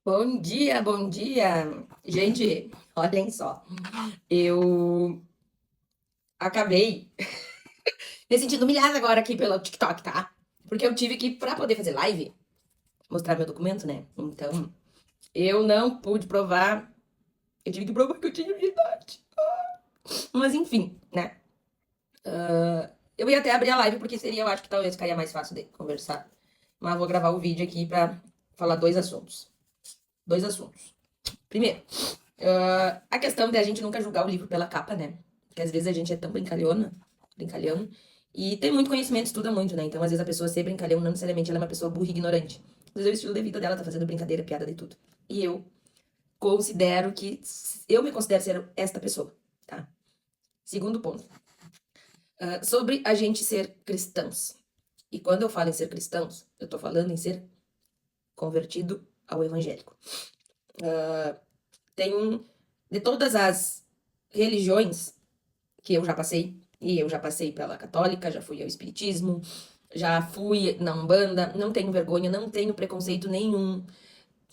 Bom dia, bom dia. Gente, olhem só. Eu acabei me sentindo humilhada agora aqui pelo TikTok, tá? Porque eu tive que, pra poder fazer live, mostrar meu documento, né? Então, eu não pude provar. Eu tive que provar que eu tinha idade. Mas enfim, né? Eu ia até abrir a live porque seria, eu acho que talvez ficaria mais fácil de conversar. Mas vou gravar o vídeo aqui pra falar dois assuntos. Dois assuntos. Primeiro, a questão de a gente nunca julgar o livro pela capa, né? Porque às vezes a gente é tão brincalhão, e tem muito conhecimento, estuda muito, né? Então às vezes a pessoa ser brincalhão não necessariamente ela é uma pessoa burra e ignorante. Às vezes o estilo de vida dela tá fazendo brincadeira, piada de tudo. E eu me considero ser esta pessoa, tá? Segundo ponto, sobre a gente ser cristãos. E quando eu falo em ser cristãos, eu tô falando em ser convertido ao evangélico. Tem de todas as religiões que eu já passei, e eu já passei pela católica, já fui ao espiritismo, já fui na Umbanda, não tenho vergonha, não tenho preconceito nenhum.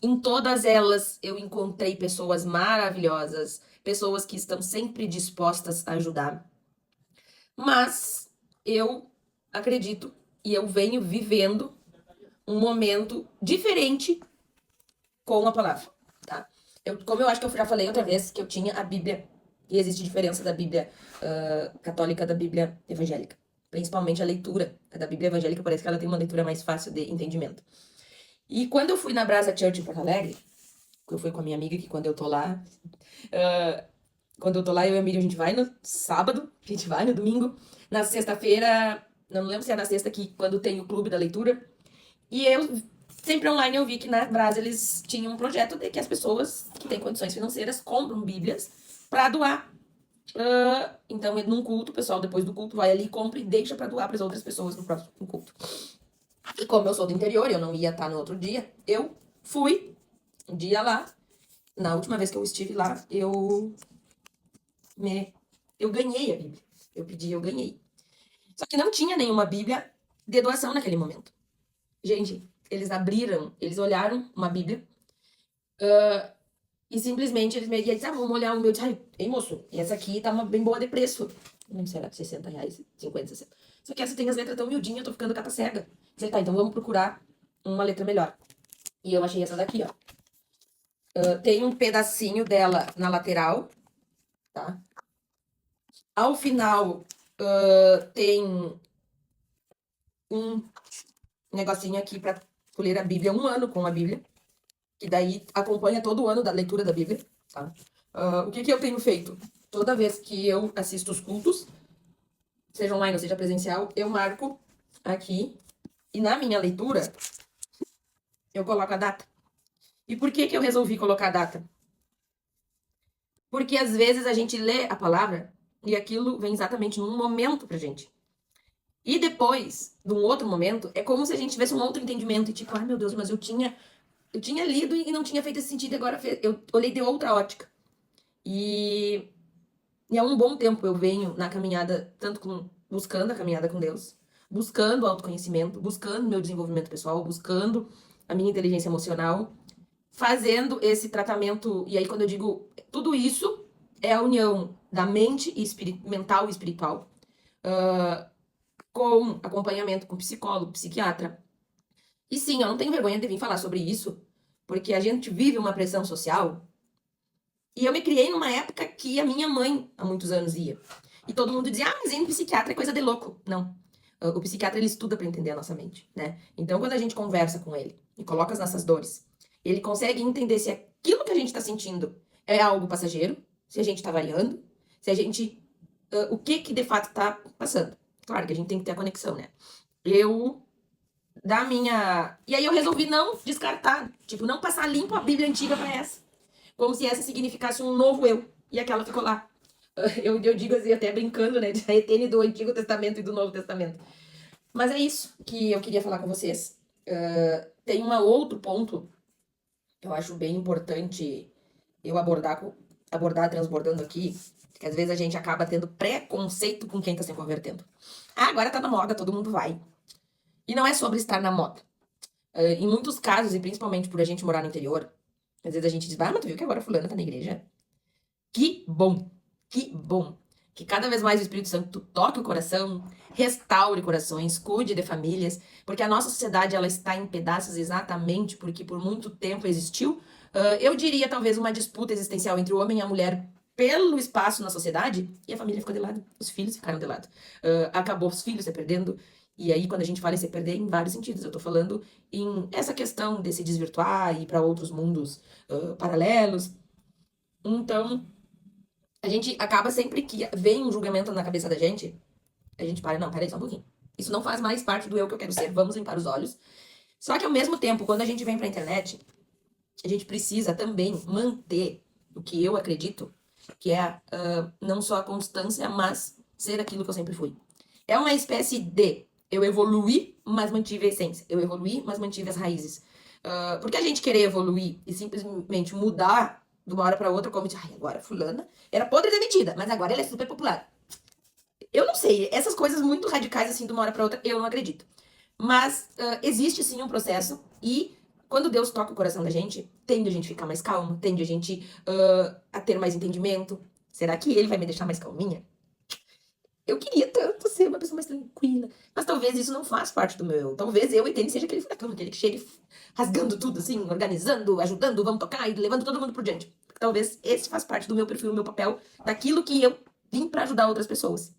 Em todas elas eu encontrei pessoas maravilhosas, pessoas que estão sempre dispostas a ajudar. Mas eu acredito e eu venho vivendo um momento diferente com a palavra, tá? Como eu acho que eu já falei outra vez, que eu tinha a Bíblia, e existe diferença da Bíblia católica da Bíblia evangélica. Principalmente a leitura da Bíblia evangélica, parece que ela tem uma leitura mais fácil de entendimento. E quando eu fui na Brasa Church em Porto Alegre, que eu fui com a minha amiga, que quando eu tô lá, uh, quando eu tô lá, eu e a Miriam, a gente vai no sábado, a gente vai no domingo, na sexta-feira, não lembro se é na sexta, que quando tem o clube da leitura, e eu sempre online eu vi que na Brasa eles tinham um projeto de que as pessoas que têm condições financeiras compram Bíblias para doar. Então, num culto, o pessoal depois do culto vai ali, compra e deixa para doar para as outras pessoas no próximo culto. E como eu sou do interior, eu não ia estar no outro dia, eu fui um dia lá. Na última vez que eu estive lá, eu ganhei a Bíblia. Eu pedi, eu ganhei. Só que não tinha nenhuma Bíblia de doação naquele momento. Gente, eles olharam uma Bíblia e simplesmente eles me disseram, vamos olhar o meu. Eu disse, ei moço, essa aqui tá bem boa de preço. Não lembro se era R$60, 50, 60. Só que essa tem as letras tão miudinhas, eu tô ficando cata cega. Disse, tá, então vamos procurar uma letra melhor. E eu achei essa daqui, ó. Tem um pedacinho dela na lateral, tá? Ao final, tem um negocinho aqui pra ler a Bíblia, um ano com a Bíblia. Que daí acompanha todo o ano da leitura da Bíblia, tá? O que eu tenho feito? Toda vez que eu assisto os cultos, seja online ou seja presencial, eu marco aqui e na minha leitura eu coloco a data. E por que eu resolvi colocar a data? Porque às vezes a gente lê a palavra e aquilo vem exatamente num momento pra gente. E depois, de um outro momento, é como se a gente tivesse um outro entendimento e tipo, ai meu Deus, mas eu tinha lido e não tinha feito esse sentido, agora eu olhei de outra ótica. E E há um bom tempo eu venho na caminhada, buscando a caminhada com Deus, buscando autoconhecimento, buscando meu desenvolvimento pessoal, buscando a minha inteligência emocional, fazendo esse tratamento. E aí, quando eu digo tudo isso, é a união da mente mental e espiritual, com acompanhamento com psicólogo, psiquiatra. E sim, eu não tenho vergonha de vir falar sobre isso, porque a gente vive uma pressão social. E eu me criei numa época que a minha mãe, há muitos anos, ia. E todo mundo dizia, mas ir no psiquiatra é coisa de louco. Não. O psiquiatra, ele estuda para entender a nossa mente, né? Então, quando a gente conversa com ele e coloca as nossas dores, ele consegue entender se aquilo que a gente está sentindo é algo passageiro, se a gente está variando, se a gente... o que de fato está passando. Claro que a gente tem que ter a conexão, né? Eu, da minha... E aí eu resolvi não descartar, tipo, não passar limpo a Bíblia antiga para essa. Como se essa significasse um novo eu. E aquela ficou lá. Eu digo assim, até brincando, né? De ETN do Antigo Testamento e do Novo Testamento. Mas é isso que eu queria falar com vocês. Tem um outro ponto que eu acho bem importante eu abordar transbordando aqui, que às vezes a gente acaba tendo preconceito com quem tá se convertendo. Agora tá na moda, todo mundo vai. E não é sobre estar na moda. Em muitos casos, e principalmente por a gente morar no interior, Às vezes a gente diz, mas tu viu que agora fulana tá na igreja? Que bom, que bom. Que cada vez mais o Espírito Santo toque o coração, restaure corações, cuide de famílias, porque a nossa sociedade ela está em pedaços exatamente porque por muito tempo existiu, eu diria talvez uma disputa existencial entre o homem e a mulher pelo espaço na sociedade, e a família ficou de lado, os filhos ficaram de lado. Acabou os filhos se perdendo, e aí quando a gente fala em se perder, em vários sentidos, eu tô falando em essa questão de se desvirtuar e ir para outros mundos paralelos. Então, a gente acaba sempre que vem um julgamento na cabeça da gente, a gente para, não, peraí só um pouquinho. Isso não faz mais parte do eu que eu quero ser, vamos limpar os olhos. Só que ao mesmo tempo, quando a gente vem pra internet, a gente precisa também manter o que eu acredito, que é não só a constância, mas ser aquilo que eu sempre fui. É uma espécie de eu evoluí, mas mantive a essência. Eu evoluí, mas mantive as raízes. Porque a gente querer evoluir e simplesmente mudar de uma hora pra outra, como de, ai, agora fulana era podre demitida, mas agora ela é super popular. Eu não sei, essas coisas muito radicais assim de uma hora pra outra, eu não acredito. Mas existe sim um processo e quando Deus toca o coração da gente, tende a gente ficar mais calmo, tende a gente a ter mais entendimento. Será que ele vai me deixar mais calminha? Eu queria tanto ser uma pessoa mais tranquila, mas talvez isso não faça parte do meu eu. Talvez eu entenda seja aquele furacão, aquele que chega rasgando tudo, assim, organizando, ajudando, vamos tocar e levando todo mundo por diante. Talvez esse faça parte do meu perfil, do meu papel, daquilo que eu vim pra ajudar outras pessoas.